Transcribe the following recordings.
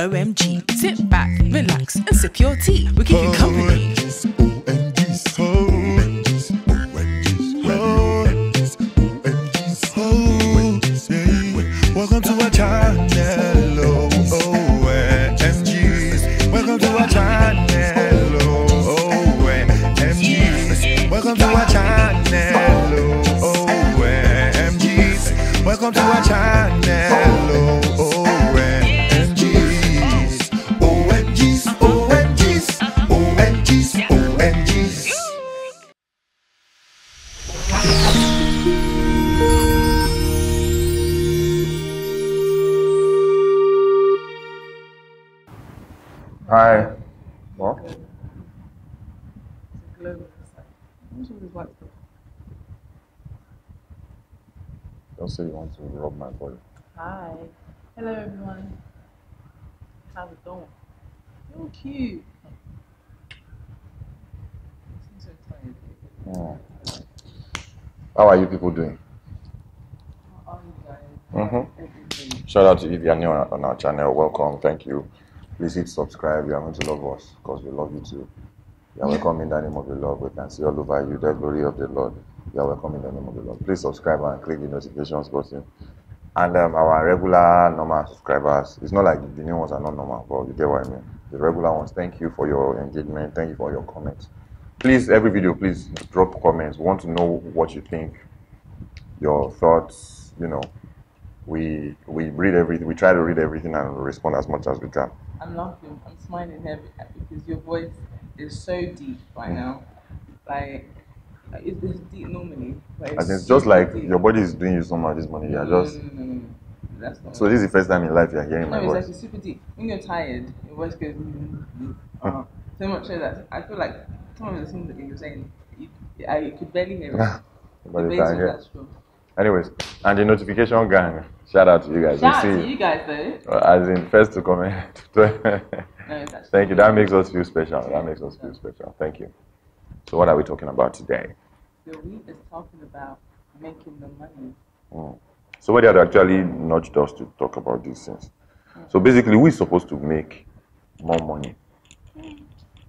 OMG. Sit back, relax, and sip your tea. We'll keep you company. Welcome to our channel, OMGs. Welcome to our channel, OMGs. Welcome to our channel, OMGs. Welcome to our channel, OMGs. OMGs, OMGs, OMGs, OMGs. Hi. What? Don't say you want to rub my body. Hi. Hello, everyone. How's it going? You're cute. I'm so tired. Oh. How are you people doing? How are you guys? Mm-hmm. Shout out to if you are new on our channel. Welcome. Thank you. Please hit subscribe. You are going to love us because we love you too. You are welcome in the name of the Lord. We can see all over you the glory of the Lord. You are welcome in the name of the Lord. Please subscribe and click the notifications button. And our regular normal subscribers, it's not like the new ones are not normal, but you get what I mean. The regular ones, thank you for your engagement. Thank you for your comments. Please, every video, please drop comments. We want to know what you think, your thoughts. You know, we read everything. We try to read everything and respond as much as we can. I'm laughing. I'm smiling heavy because your voice is so deep right now. Like, it's deep normally. But And it's just like deep. your body is doing you so much this morning. You're just. No. That's not. So this is the first time in life you're hearing my No, voice. it's like super deep. When you're tired, your voice goes so much so that I feel like some of the things that you're saying, I could barely hear it. But The you bass can was hear. that strong. Anyways, and the notification gang. Shout out to you guys. Shout out We to see you guys though. as in first to comment. No, it's actually Thank you. That makes us feel special. That makes us feel special. Thank you. So what are we talking about today? The week is talking about making the money. Somebody had actually nudged us to talk about these things. So basically, we're supposed to make more money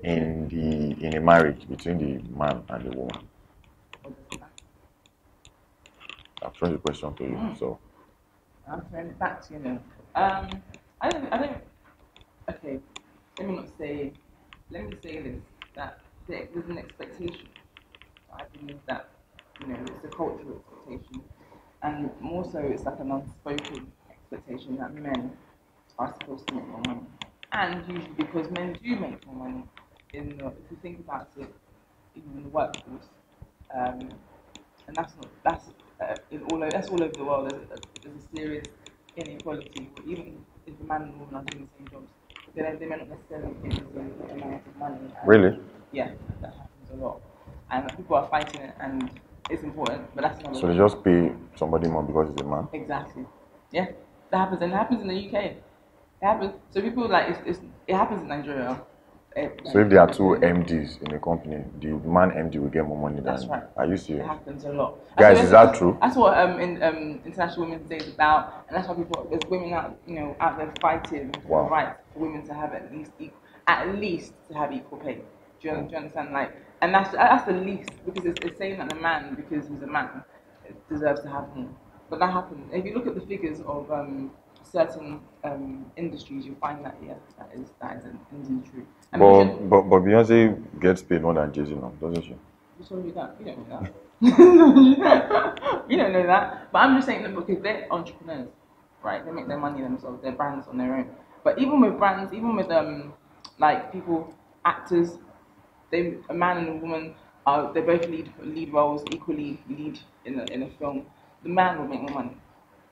in a marriage between the man and the woman. I've thrown the question to you. So I'm throwing it back to you now. I don't. Okay, let me say this. That there's an expectation. I believe that it's a cultural expectation, and more so it's like an unspoken expectation that men are supposed to make more money, and usually because men do make more money. If you think about it, even in the workforce, and that's all over the world. There's a serious inequality. Even if the man and the woman are doing the same jobs, they may not necessarily get the same amount of money. really? Yeah, that happens a lot, and people are fighting it, and it's important. But that's not. So they just pay somebody more because he's a man? Exactly. Yeah, that happens, and it happens in the UK. It happens. So people like it happens in Nigeria. So if there are two MDs in a company, the man MD will get more money than. That's right. Are you It serious? happens a lot. Guys, is that true? That's what International Women's Day is about, and that's why there's women out there fighting for the right for women to have at least to have equal pay. Do you understand? Like, and that's the least, because it's saying that the man, because he's a man, deserves to have more. But that happens. If you look at the figures of certain industries, you'll find that that is indeed true. And But Beyonce gets paid more than Jay-Z now, doesn't she? you told me that. You don't know that. You don't know that. But I'm just saying that because they're entrepreneurs, right? They make their money themselves, their brands on their own. But even with brands, even with like people, actors, a man and a woman they both lead roles equally, lead in a film. The man will make more money.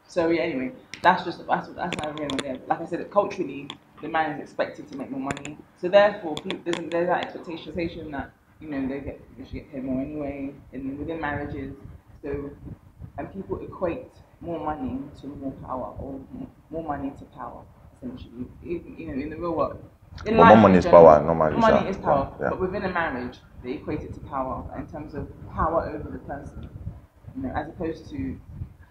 So yeah, anyway, that's how I read it. Like I said, culturally, the man is expected to make more money. So therefore, there's that expectation that they should get paid more anyway, within marriages. So, and people equate more money to more power, or more money to power, essentially. In the real world. But more money is power, normally. Money is power, yeah. but within a marriage, they equate it to power in terms of power over the person, as opposed to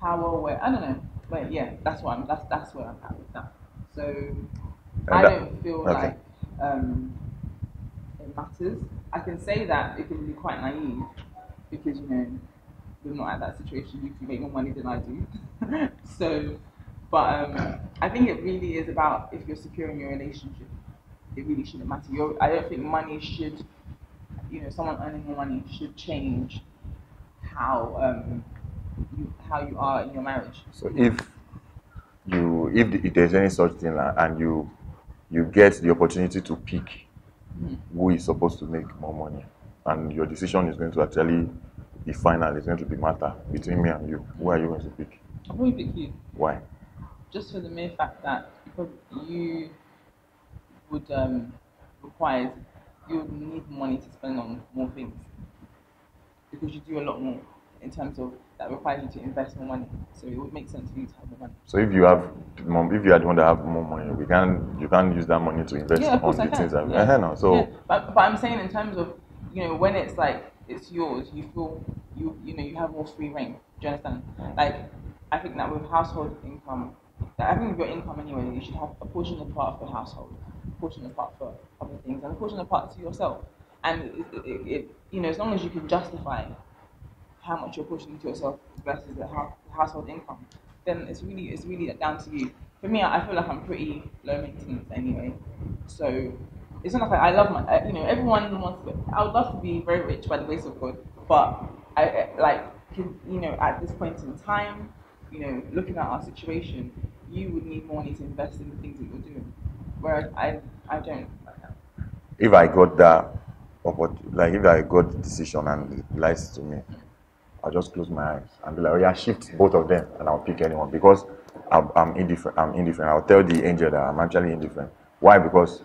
power where I don't know. But yeah, that's where I'm at with that. So I don't feel like it matters. I can say that it can be quite naive because we're not at that situation. You can make more money than I do. So, but I think it really is about if you're secure in your relationship. It really shouldn't matter. I don't think money should, someone earning more money should change how you are in your marriage. So if there's any such thing and you get the opportunity to pick who is supposed to make more money, and your decision is going to actually be final, it's going to be matter between me and you, who are you going to pick? I'll probably pick you. Why? Just for the mere fact that because you would you would need money to spend on more things because you do a lot more in terms of that requires you to invest more money. So it would make sense for you to have more money. So if you are the one that have more money, you can't use that money to invest on the things that But I'm saying in terms of when it's like it's yours, you feel you have more free reign. Do you understand? Like I think that with household income, I think with your income anyway, you should have a portion of part for the household, a portion of part for other things, and a portion of part to yourself. And it as long as you can justify how much you're pushing to yourself versus the household income, then it's really down to you. For me, I feel like I'm pretty low maintenance anyway, so it's not like I love my everyone wants to. I would love to be very rich by the grace of God, but I at this point in time, looking at our situation, you would need more money to invest in the things that you're doing, whereas I don't right now. If I got that, if I got the decision and it lies to me, I'll just close my eyes and be like, oh yeah, shift both of them and I'll pick anyone because I'm indifferent. I'll tell the angel that I'm actually indifferent. Why? Because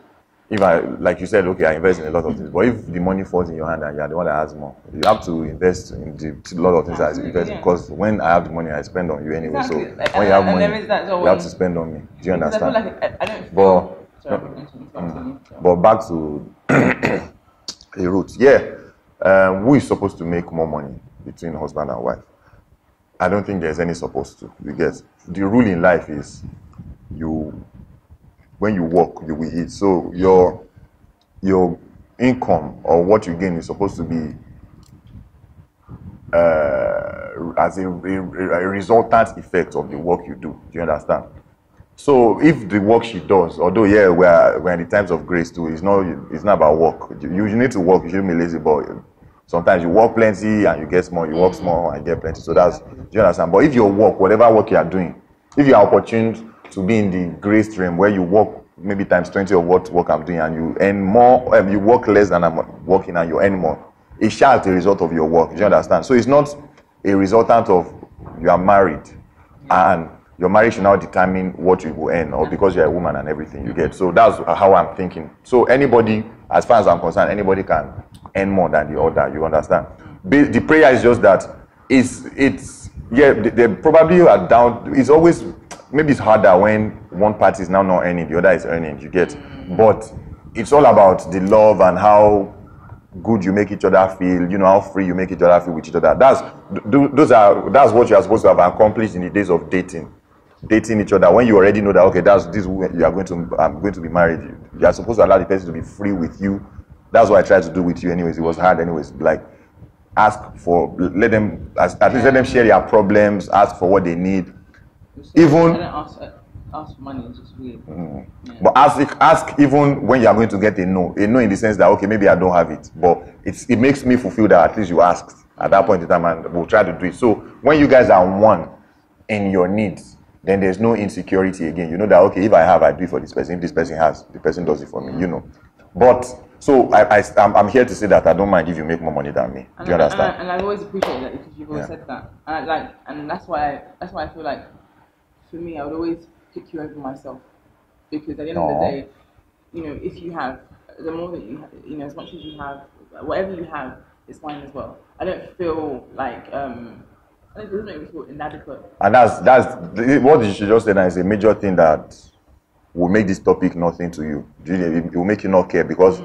if like you said, okay, I invest in a lot of things, but if the money falls in your hand and you're the one that has more, you have to invest in a lot of things I invest in, because when I have the money, I spend on you anyway. Exactly. So when you have money, you have to spend on me. Do you understand? I feel like I don't feel... But back to the roots. Yeah, who is supposed to make more money between husband and wife? I don't think there's any supposed to. Because the rule in life is when you work, you will eat. So your income or what you gain is supposed to be as a resultant effect of the work you do. Do you understand? So if the work she does, although we're in the times of grace too, it's not about work. You need to work. You shouldn't be lazy, but sometimes you work plenty and you get small. You work small and get plenty. So do you understand? But if your work, whatever work you are doing, if you are opportune to be in the grace stream where you work maybe times 20 of what work I'm doing and you earn more, you work less than I'm working and you earn more, it shall be a result of your work. Do you understand? So it's not a resultant of you are married and your marriage should now determine what you will earn, or because you're a woman and everything you get. So that's how I'm thinking. So anybody, as far as I'm concerned, anybody can earn more than the other. You understand? The prayer is just that they probably are down. It's always, maybe it's harder when one party is now not earning, the other is earning. You get? But it's all about the love and how good you make each other feel. How free you make each other feel with each other. That's what you are supposed to have accomplished in the days of dating each other, when you already know that okay, I'm going to be married. You are supposed to allow the person to be free with you. That's what I tried to do with you anyways. It was hard anyways. Like let them share their problems, ask for what they need. Even ask for money is just weird. Yeah. But ask even when you are going to get a no in the sense that okay, maybe I don't have it, but it makes me fulfill that at least you asked at that point in time, and we'll try to do it. So when you guys are one in your needs, then there's no insecurity again. You know that okay, if I have, I do it for this person. If this person has, the person does it for me. But so I'm here to say that I don't mind if you make more money than me. Do you understand? And I always appreciate that because you've always said that. And that's why I feel like for me, I would always pick you over myself, because at the end of the day, if you have, the more that you have, as much as you have, whatever you have is fine as well. I don't feel like it doesn't make me feel inadequate. And that's what you should just say. That is a major thing that will make this topic nothing to you. It will make you not care, because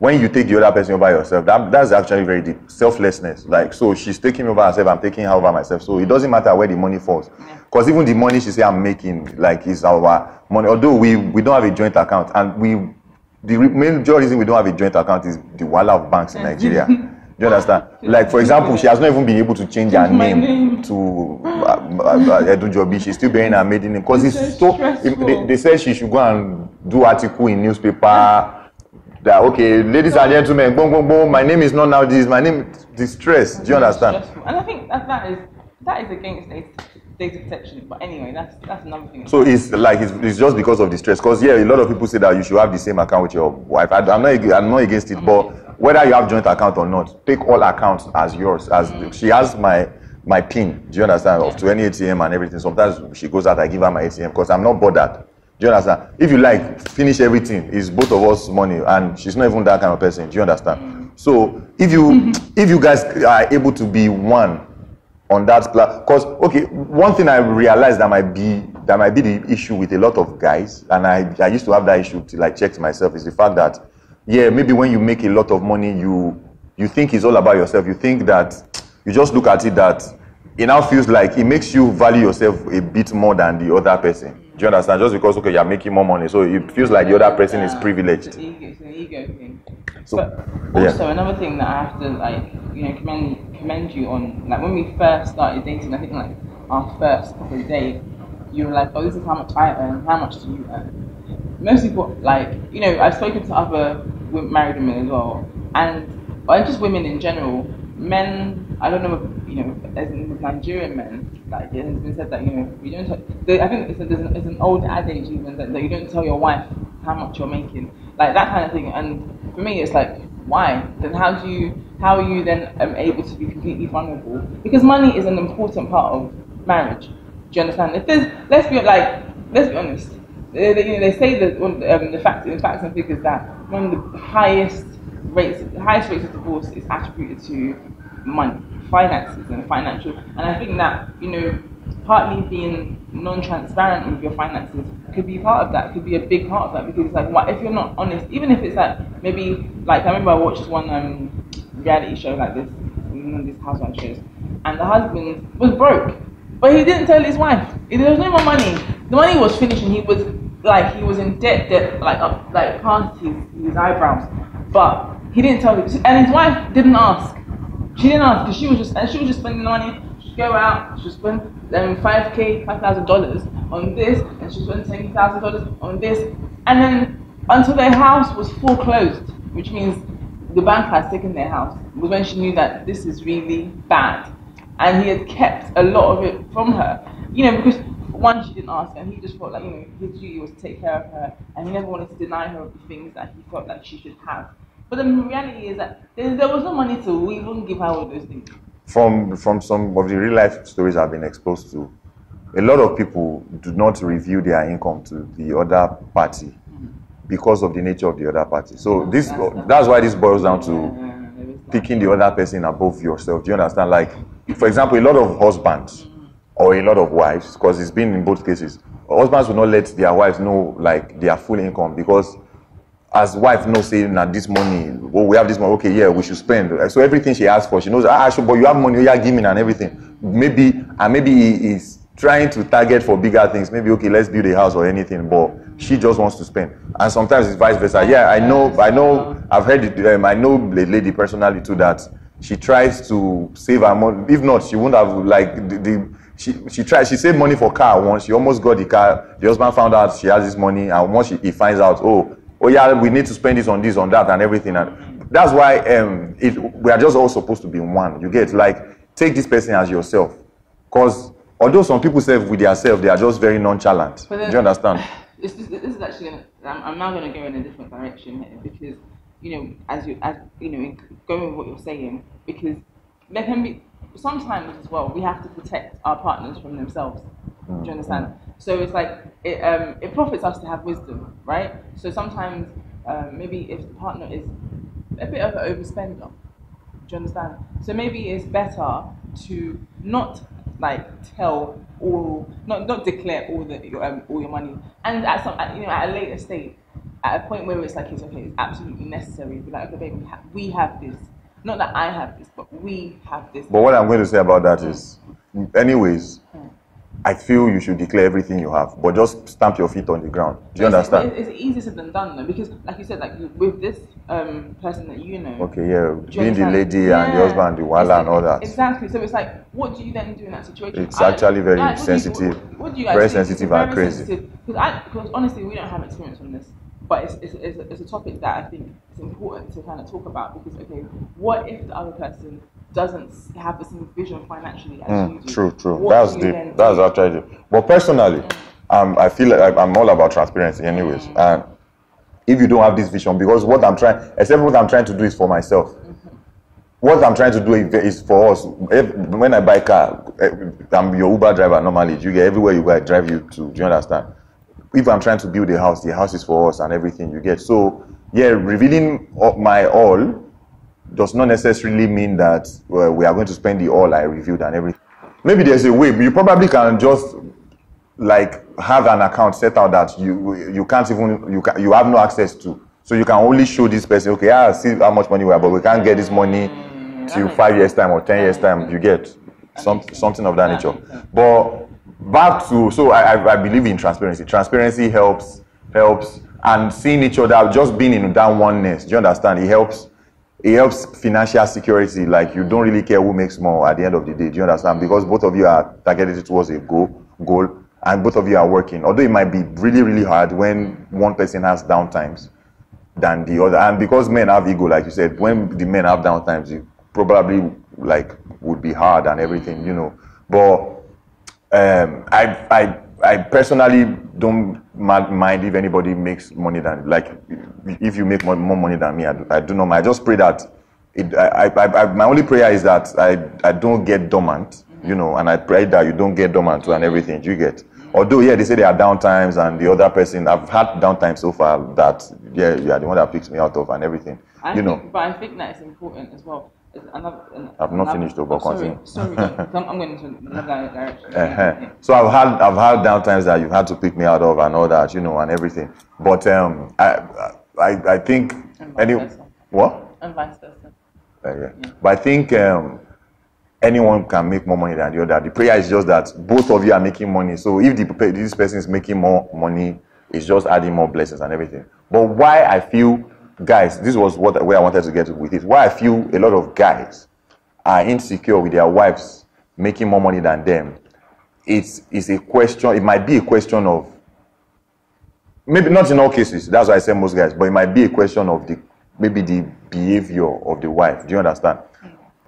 when you take the other person over yourself, that's actually very deep. Selflessness. Like, so she's taking me over herself, I'm taking her over myself. So it doesn't matter where the money falls. Because even the money she say I'm making, like, is our money. Although we don't have a joint account, and the major reason we don't have a joint account is the wala of banks in Nigeria. Do you understand? Like, for example, she has not even been able to change her name to Edujobi. She's still bearing her maiden name. Because it's so, they said she should go and do article in newspaper. That, okay, ladies and gentlemen, boom, boom, boom, my name is not now this, my name is distress. Do you understand? Stressful. And I think that is against data protection. But anyway, that's another thing. So it's like it's just because of the stress. Because yeah, a lot of people say that you should have the same account with your wife. I'm not against it, but whether you have joint account or not, take all accounts as yours. As she has my PIN. Do you understand? Of to any ATM and everything. Sometimes she goes out, I give her my ATM because I'm not bothered. Do you understand? If you like, finish everything. It's both of us money, and she's not even that kind of person. Do you understand? So if you guys are able to be one on that class, because okay, one thing I realized that might be the issue with a lot of guys, and I used to have that issue to like check myself, is the fact that yeah, maybe when you make a lot of money, you think it's all about yourself. You think that you just look at it that it now feels like it makes you value yourself a bit more than the other person. Do you understand? Just because okay, you're making more money, so it feels like the other person is privileged. It's an ego thing. So, but also another thing that I have to like, you know, commend you on, like when we first started dating, I think like our first couple of days, you were like, oh, this is how much I earn, how much do you earn? Most people, like, you know, I've spoken to other married women as well, and or just women in general, men, I don't know, you know, as in Nigerian men, like it has been said that, you know, you don't. I think it's an old adage even that you don't tell your wife how much you're making, like that kind of thing. And for me, it's like, why? Then how are you then able to be completely vulnerable? Because money is an important part of marriage. Do you understand? If there's, let's be honest. They say that the facts and figures that one of the highest rates of divorce is attributed to money, finances, and financial. And I think that, you know, partly being non-transparent with your finances could be part of that. Could be a big part of that, because it's like, what if you're not honest? Even if it's like maybe like I remember I watched this one reality show like this, one of these housewife shows, and the husband was broke, but he didn't tell his wife. There was no more money. The money was finished, and he was in debt like up like past his eyebrows, but he didn't tell her, and his wife didn't ask. She didn't ask because she was just spending the money. She'd go out, she'd spend $5,000 on this, and she'd spend $10,000 on this, and then until their house was foreclosed, which means the bank has taken their house, was when she knew that this is really bad, and he had kept a lot of it from her, you know, because one, she didn't ask, and he just felt like, you know, his duty was to take care of her, and he never wanted to deny her of the things that he felt that she should have. But the reality is that there was no money to even give her all those things. From some of the real life stories I've been exposed to, a lot of people do not reveal their income to the other party because of the nature of the other party. So that's why this boils down to picking the other person above yourself. Do you understand? Like, for example, a lot of husbands or a lot of wives, because it's been in both cases, husbands will not let their wives know like their full income, because as wife knows, saying that this money, oh, we have this money, okay, yeah, we should spend. So everything she asks for, she knows, but you have money, you are giving and everything. Maybe he is trying to target for bigger things. Maybe, okay, let's build a house or anything, but she just wants to spend. And sometimes it's vice versa. Yeah, I know, I've heard it, I know a lady personally too that she tries to save her money. If not, she wouldn't have, like, she saved money for car once. She almost got the car. The husband found out she has this money, and once he finds out, oh yeah, we need to spend this, on that, and everything. And that's why we are just all supposed to be one. You get, like, take this person as yourself. Because although some people say with themselves, they are just very nonchalant. Do you understand? This is actually, I'm now going to go in a different direction here, because, you know, as you know, going with what you're saying, because there can be, sometimes as well, we have to protect our partners from themselves. Do you understand? So it's like, it profits us to have wisdom, right? So sometimes, maybe if the partner is a bit of an overspender, do you understand? So maybe it's better to not like tell all, not declare all your money, and at a later stage, at a point where it's like it's okay, it's absolutely necessary. Be like, okay, babe, we have this. Not that I have this, but we have this. But what I'm going to say about that is, anyways, I feel you should declare everything you have, but just stamp your feet on the ground. Do you understand? It's easier said than done though, because like you said, like with this person that you know. Okay, yeah, Do you being the understand? lady and the husband, the wala and all that. Exactly. So it's like, what do you then do in that situation? It's actually very what do you- sensitive. What do you guys Very do? sensitive It's and very crazy. sensitive. Because honestly, we don't have experience on this, but it's a topic that I think is important to kind of talk about, because okay, what if the other person doesn't have the same vision financially as you do? True. What That's do you deep. then That's do? actually deep. But personally, I feel like I'm all about transparency, anyways. And if you don't have this vision, because what I'm trying to do is for myself. What I'm trying to do is for us. When I buy a car, I'm your Uber driver normally. You get everywhere you go, I drive you to. Do you understand? If I'm trying to build a house, the house is for us and everything you get. So yeah, revealing my all does not necessarily mean that we are going to spend the all I reviewed and everything. Maybe there's a way. You probably can just like have an account set out that you can't even you have no access to. So you can only show this person, okay, I see how much money we have, but we can't get this money till 5 years time or 10 years time. You get something of that nature. But back to, so I believe in transparency. Transparency helps, and seeing each other, just being in that oneness. Do you understand? It helps financial security. Like you don't really care who makes more at the end of the day. Do you understand? Because both of you are targeted towards a goal, and both of you are working. Although it might be really, really hard when one person has downtimes than the other, and because men have ego, like you said, when the men have downtimes, it probably like would be hard and everything, you know. But I personally don't mind if anybody makes money than, like, if you make more money than me, I do not mind. I just pray that my only prayer is that I don't get dormant, you know, and I pray that you don't get dormant too and everything. You get. Although, yeah, they say there are downtimes, and the other person, I've had downtimes so far that, yeah, you are the one that picks me out of and everything, you know. But I think that it's important as well. I've not finished though, but continue. Sorry, I'm going into another direction. So I've had downtimes that you've had to pick me out of and all that, you know, and everything. But I think what? And vice versa. Yeah. But I think anyone can make more money than the other. The prayer is just that both of you are making money. So if this person is making more money, it's just adding more blessings and everything. But why I feel, guys, this was where I wanted to get with it. Why I feel a lot of guys are insecure with their wives making more money than them. It's a question. It might be a question of, maybe not in all cases. That's why I say most guys. But it might be a question of maybe the behavior of the wife. Do you understand?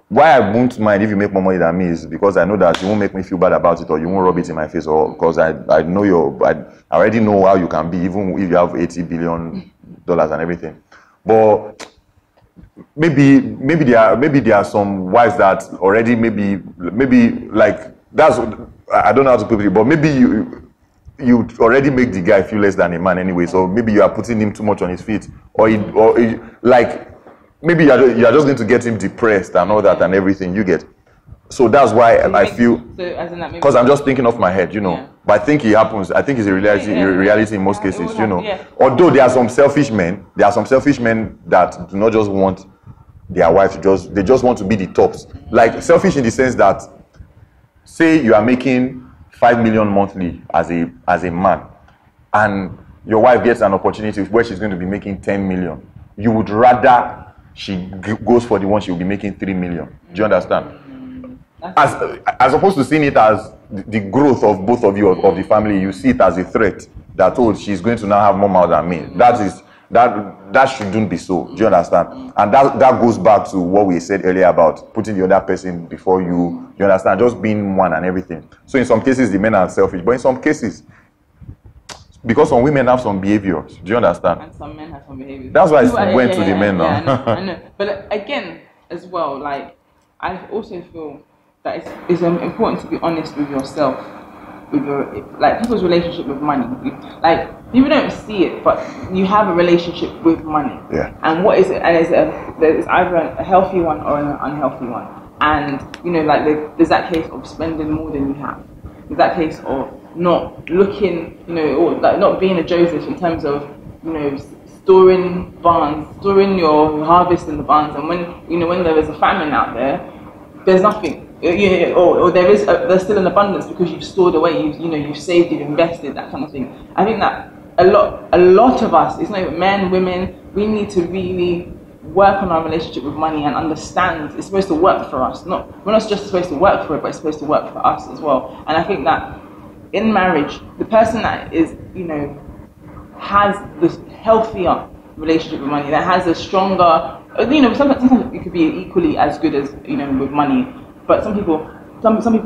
Why I won't mind if you make more money than me is because I know that you won't make me feel bad about it, or you won't rub it in my face, or because I know I already know how you can be, even if you have $80 billion and everything. But maybe there are some wives that already maybe like that's, I don't know how to put it, but maybe you already make the guy feel less than a man anyway. So maybe you are putting him too much on his feet, or like maybe you are just going to get him depressed and all that and everything. You get. So that's why I feel, because I'm just thinking off my head, you know. Yeah. But I think it happens. I think it's a reality in most cases, you know. Yeah. Although there are some selfish men that do not just want their wife to they just want to be the tops. Like selfish in the sense that, say you are making 5 million monthly as a man, and your wife gets an opportunity where she's going to be making 10 million. You would rather she goes for the one she will be making 3 million. Do you understand? As opposed to seeing it as the growth of both of you, of the family, you see it as a threat that, oh, she's going to now have more mouth than me. That shouldn't be so. Do you understand? And that goes back to what we said earlier about putting the other person before you. You understand? Just being one and everything. So in some cases the men are selfish, but in some cases, because some women have some behaviors. Do you understand? And some men have some behaviors. That's why I went to the men now. I know. But again, as well, like I also feel that it's important to be honest with yourself, with your, like, people's relationship with money. Like, people don't see it, but you have a relationship with money. Yeah. And what is it? And there's either a healthy one or an unhealthy one. And you know, like there's that case of spending more than you have. There's that case of not looking, you know, or like not being a Joseph in terms of, you know, storing barns, storing your harvest in the barns, and when there is a famine out there, there's nothing. Or there's still an abundance because you've stored away, you've saved, you've invested, that kind of thing. I think that a lot of us, it's not even men, women, we need to really work on our relationship with money and understand it's supposed to work for us. We're not just supposed to work for it, but it's supposed to work for us as well. And I think that in marriage, the person that is, has this healthier relationship with money, that has a stronger, sometimes it could be equally as good as, with money. But some people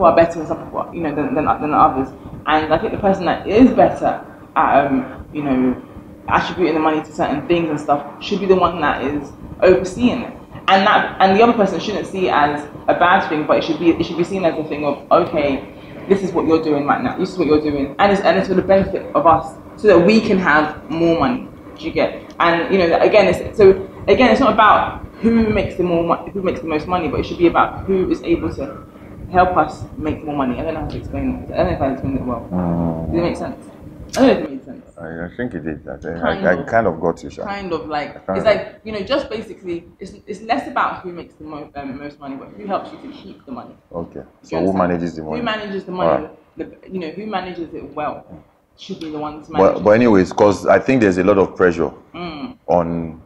are better, and some people are, than others. And I think the person that is better at, attributing the money to certain things and stuff should be the one that is overseeing it. And the other person shouldn't see it as a bad thing, but it should be seen as a thing of, okay, this is what you're doing right now. This is what you're doing, and it's for the benefit of us, so that we can have more money. Do you get? And again, it's not about who makes the most money, but it should be about who is able to help us make more money. I don't know how to explain it. I don't know if I explained it well. Does it make sense? I don't know if it made sense. I think it did. I kind of got you, Sha. Kind of like it's like just basically it's less about who makes the most money, but who helps you to keep the money. Okay. So who manages the money? Who manages the money? Right. Who manages it well should be the one to manage. But anyways, because I think there's a lot of pressure on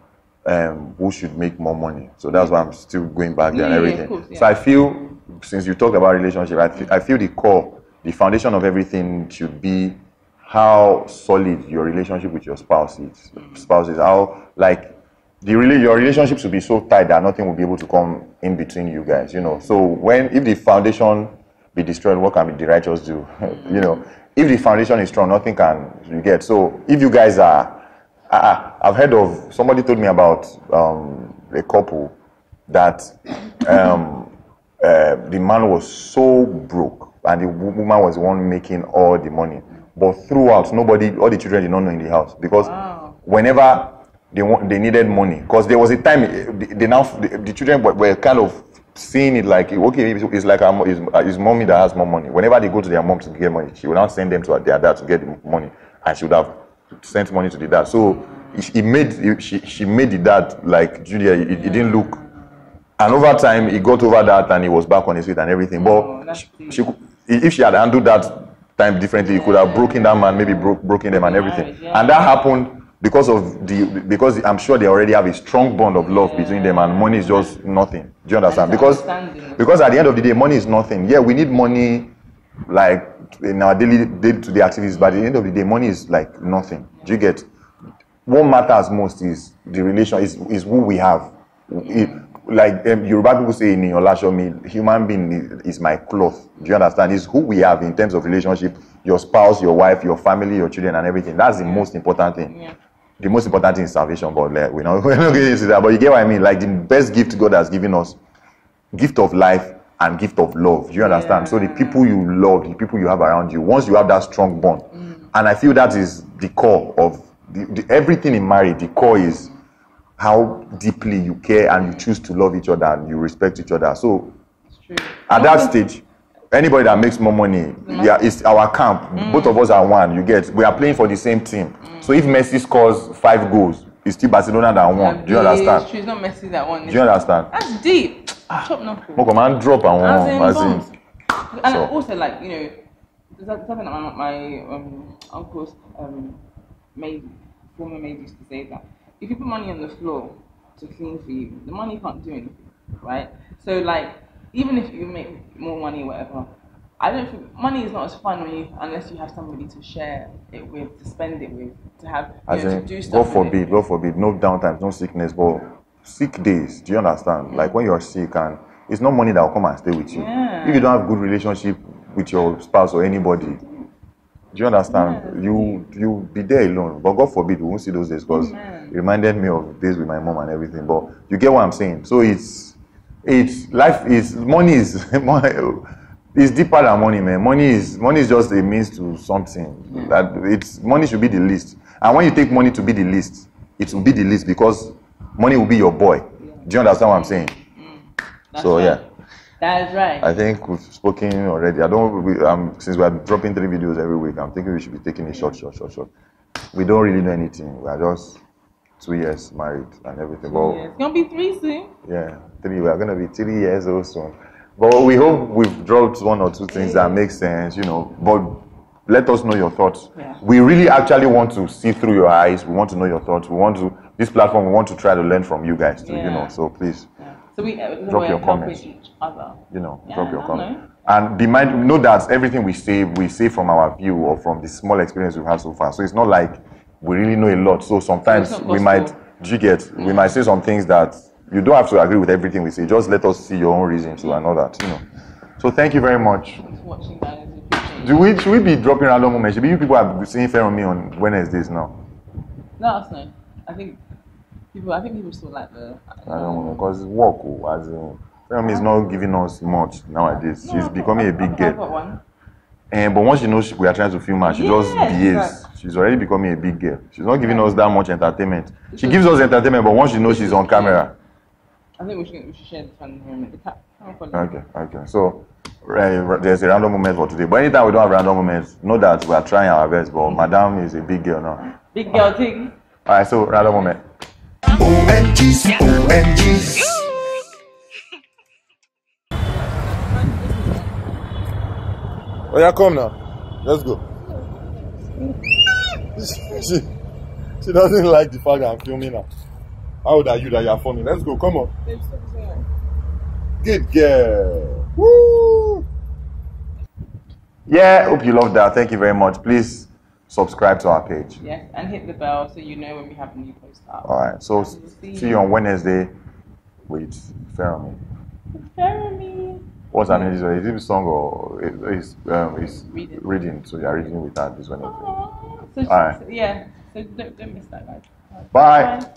who should make more money. So that's why I'm still going back there and everything. Course, yeah. So I feel, since you talked about relationship, I feel the foundation of everything should be how solid your relationship with your spouse is. How, like, your relationship should be so tight that nothing will be able to come in between you guys, So if the foundation be destroyed, what can the righteous do? If the foundation is strong, nothing can you get. So if you guys are, I've heard of, somebody told me about a couple that the man was so broke and the woman was the one making all the money. But throughout, all the children did not know in the house, because whenever they needed money, because there was a time the children were kind of seeing it like, okay, it's like it's mommy that has more money. Whenever they go to their mom to get money, she would not send them to their dad to get the money, and she would have sent money to the dad. So she made the dad like Julia. It didn't look, and over time he got over that and he was back on his feet and everything. But if she had handled that time differently, he could have broken that man, maybe broken them and everything. And that happened because I'm sure they already have a strong bond of love between them, and money is just nothing. Do you understand? Because at the end of the day, money is nothing. Yeah, we need money like in our day-to-day activities, but at the end of the day, money is like nothing. Do you get? What matters most is the relation, is who we have. Like Yoruba people say in Olashomi, human being is my cloth. Do you understand? It's who we have in terms of relationship, your spouse, your wife, your family, your children, and everything. That's the most important thing. Yeah. The most important thing is salvation, but we're not getting into that. But you get what I mean? Like the best gift God has given us, gift of life and gift of love. Do you understand? So the people you love, the people you have around you, once you have that strong bond, and I feel that is the core of everything in marriage. The core is how deeply you care and you choose to love each other and you respect each other. So at that stage, anybody that makes more money, it's our camp. Both of us are one. You get? We are playing for the same team. So if Messi scores 5 goals, it's still Barcelona that won. Do you understand? It's not Messi that won. Do you understand? That's deep. Chop knuckle. Man, drop and one. And also, like, there's something that my uncle's former maid used to say, that if you put money on the floor to clean for you, the money can't do anything, right? So, like, even if you make more money or whatever, I don't think money is not as fun unless you have somebody to share it with, to spend it with, to have to do stuff. God forbid, no downtime, no sickness, but sick days. Do you understand? Like when you're sick, and it's not money that will come and stay with you. Yeah. If you don't have good relationship with your spouse or anybody, do you understand? You be there alone. But God forbid, we won't see those days, because it reminded me of days with my mom and everything. But you get what I'm saying? So money is deeper than money, man. Money is just a means to something. Money should be the least. And when you take money to be the least, it will be the least because money will be your boy. Do you understand what I'm saying? That is right. I think we've spoken already. Since we are dropping 3 videos every week, I'm thinking we should be taking it short. We don't really know anything. We are just 2 years married and everything. Yeah, But it's gonna be 3 soon. yeah, 3. We are gonna be 3 years old soon. But we hope we've dropped 1 or 2 things that make sense, you know. But let us know your thoughts. Yeah. We really actually want to see through your eyes. We want to know your thoughts. We want to this platform. We want to try to learn from you guys too, you know. So please, Yeah. So we Drop your helping comments. each other. you know, Yeah, drop your I comment. know. And be mind, know that everything we say from our view or from the small experience we've had so far. So it's not like we really know a lot. So sometimes It's not we gospel. might, you get, we might say some things that you don't have to agree with everything we say. Just let us see your own reason to and all that, you know. So thank you very much. Thanks for watching, guys. We appreciate it. Should we be dropping random moments? Should you people are seeing Fair on Me on Wednesdays now? Let us know. I think people still like the. I don't know, because work, as in, Fair on Me is not giving us much nowadays. She's becoming a big I girl. got one. But once she knows we are trying to film her, she just Yes, behaves. exactly. She's already becoming a big girl. She's not giving us that much entertainment. She gives us entertainment, but once she knows she's on camera. I think we should share this one here. The camera quality. Okay. So there's a random moment for today. But anytime we don't have random moments, know that we are trying our best. But Madam is a big girl now. Big girl thing. All right, so random moment. OMGs, OMGs. Oh yeah, come now. Let's go. she doesn't like the fact that I'm filming her. How old are you that you are filming? Let's go. Come on. Good girl. Woo! Yeah, hope you loved that. Thank you very much. Please subscribe to our page. Yes, and hit the bell so you know when we have a new post up. All right. So see you on Wednesday with Fair on Me. Jeremy. What's her name? Is it a song or is Reading. reading? So you're reading with her this Wednesday. Aww. So, All right. yeah. So don't miss that, guys. Bye.